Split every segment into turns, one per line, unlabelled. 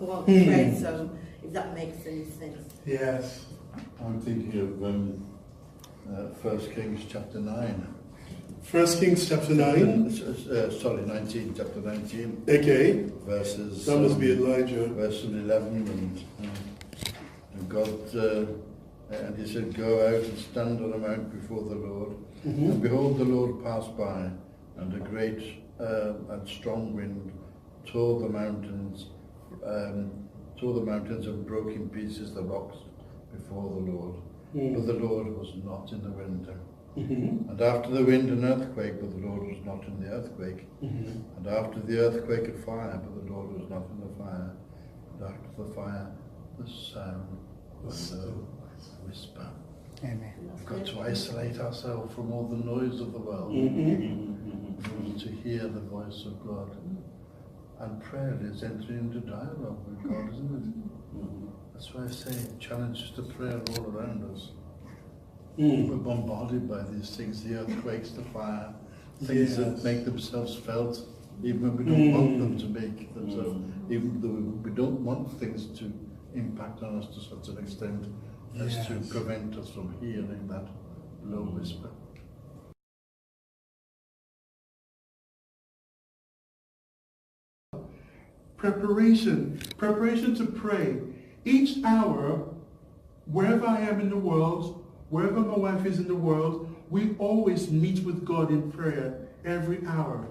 want to pray, so if that makes any sense.
Yes.
I'm thinking of 1 Kings chapter 9.
1 Kings chapter 9.
Sorry, 19, chapter 19.
Okay.
Verses.
That must be Elijah.
Verses 11 and God, and he said, "Go out and stand on a mount before the Lord." And behold, the Lord passed by, and a great and strong wind tore the mountains and broke in pieces the rocks before the Lord. But the Lord was not in the wind. And after the wind, an earthquake, but the Lord was not in the earthquake. And after the earthquake, a fire, but the Lord was not in the fire. And after the fire, the sound of a whisper.
Amen.
We've got to isolate ourselves from all the noise of the world in order to hear the voice of God. And prayer is entering into dialogue with God, isn't it? That's why I say challenges to prayer all around us. We're bombarded by these things, the earthquakes, the fire, things that make themselves felt, even when we don't want them to make themselves, even though we don't want things to impact on us to such an extent as to prevent us from hearing that low whisper.
Preparation to pray. Each hour, wherever I am in the world, wherever my wife is in the world, we always meet with God in prayer every hour.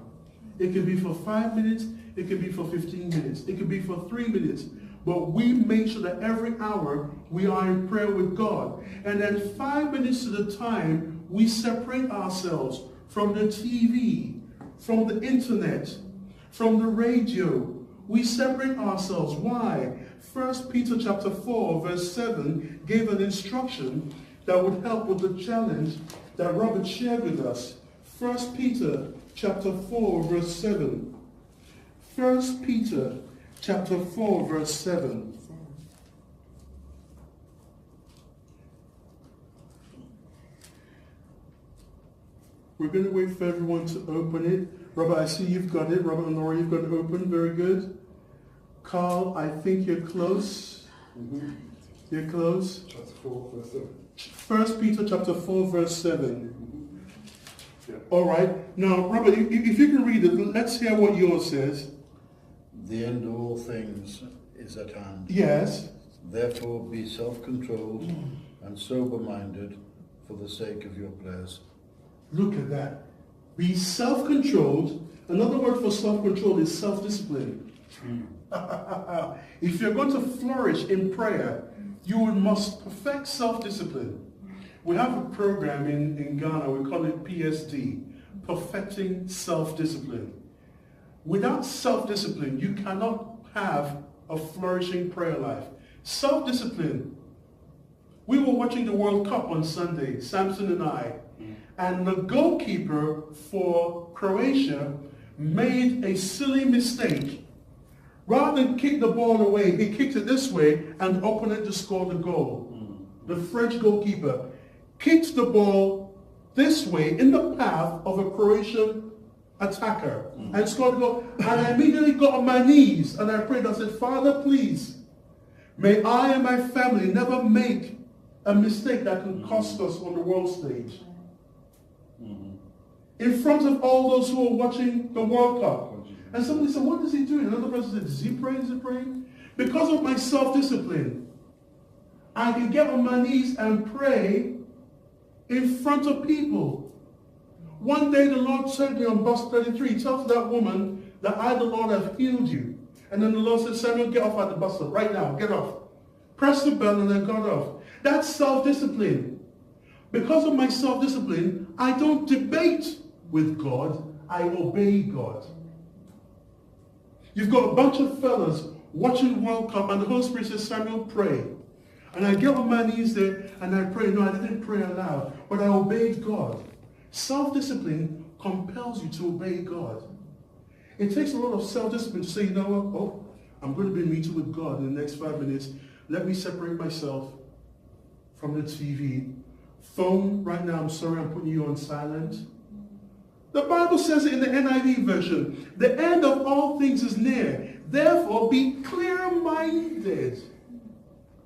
It can be for 5 minutes, it can be for 15 minutes, it can be for 3 minutes. But we make sure that every hour we are in prayer with God. And then 5 minutes at a time, we separate ourselves from the TV, from the internet, from the radio. We separate ourselves. Why? 1 Peter chapter 4 verse 7 gave an instruction that would help with the challenge that Robert shared with us. 1 Peter chapter 4 verse 7. 1 Peter chapter 4 verse 7. We're going to wait for everyone to open it. Robert, I see you've got it. Robert and Laura, you've got it open. Very good. Carl, I think you're close. You're close.
Chapter 4, verse 7.
1 Peter chapter 4, verse 7. All right. Now, Robert, if you can read it, let's hear what yours says.
The end of all things is at hand.
Yes.
Therefore be self-controlled and sober-minded for the sake of your prayers.
Look at that. Be self-controlled. Another word for self-control is self-discipline. If you're going to flourish in prayer, you must perfect self-discipline. We have a program in Ghana, we call it PSD, Perfecting Self-Discipline. Without self-discipline, you cannot have a flourishing prayer life. Self-discipline. We were watching the World Cup on Sunday, Samson and I, and the goalkeeper for Croatia made a silly mistake. Rather than kick the ball away, he kicked it this way and opponent to score the goal. The French goalkeeper kicked the ball this way in the path of a Croatian attacker and scored the goal. And I immediately got on my knees and I prayed. I said, Father, please, may I and my family never make a mistake that can cost us on the world stage. In front of all those who are watching the World Cup. And somebody said, what is he doing? Another person said, is he praying? Is he praying? Because of my self-discipline, I can get on my knees and pray in front of people. One day the Lord said to me on bus 33, tell that woman that I, the Lord, have healed you. And then the Lord said, Samuel, get off at the bus stop right now. Get off. Press the bell and then got off. That's self-discipline. Because of my self-discipline, I don't debate with God. I obey God. You've got a bunch of fellas watching the World Cup and the Holy Spirit says, Samuel, pray. And I get on my knees there and I pray. No, I didn't pray aloud, but I obeyed God. Self-discipline compels you to obey God. It takes a lot of self-discipline to say, you know what, oh, I'm going to be meeting with God in the next 5 minutes. Let me separate myself from the TV. Phone, right now, I'm sorry, I'm putting you on silent. The Bible says it in the NIV version. The end of all things is near. Therefore, be clear-minded.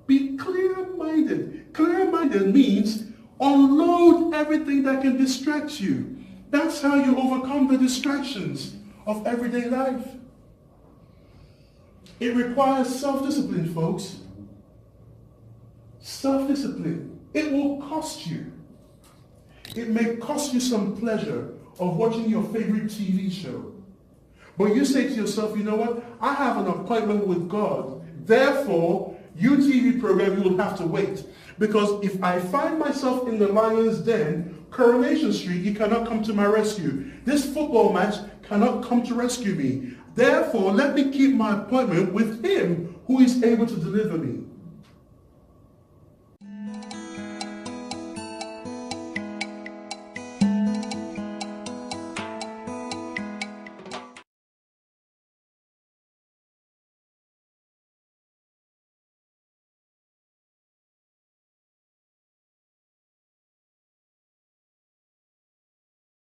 Be clear-minded. Clear-minded means unload everything that can distract you. That's how you overcome the distractions of everyday life. It requires self-discipline, folks. Self-discipline. It will cost you. It may cost you some pleasure of watching your favorite TV show. But you say to yourself, you know what? I have an appointment with God. Therefore, you TV program, you will have to wait. Because if I find myself in the lion's den, Coronation Street, you cannot come to my rescue. This football match cannot come to rescue me. Therefore, let me keep my appointment with him who is able to deliver me.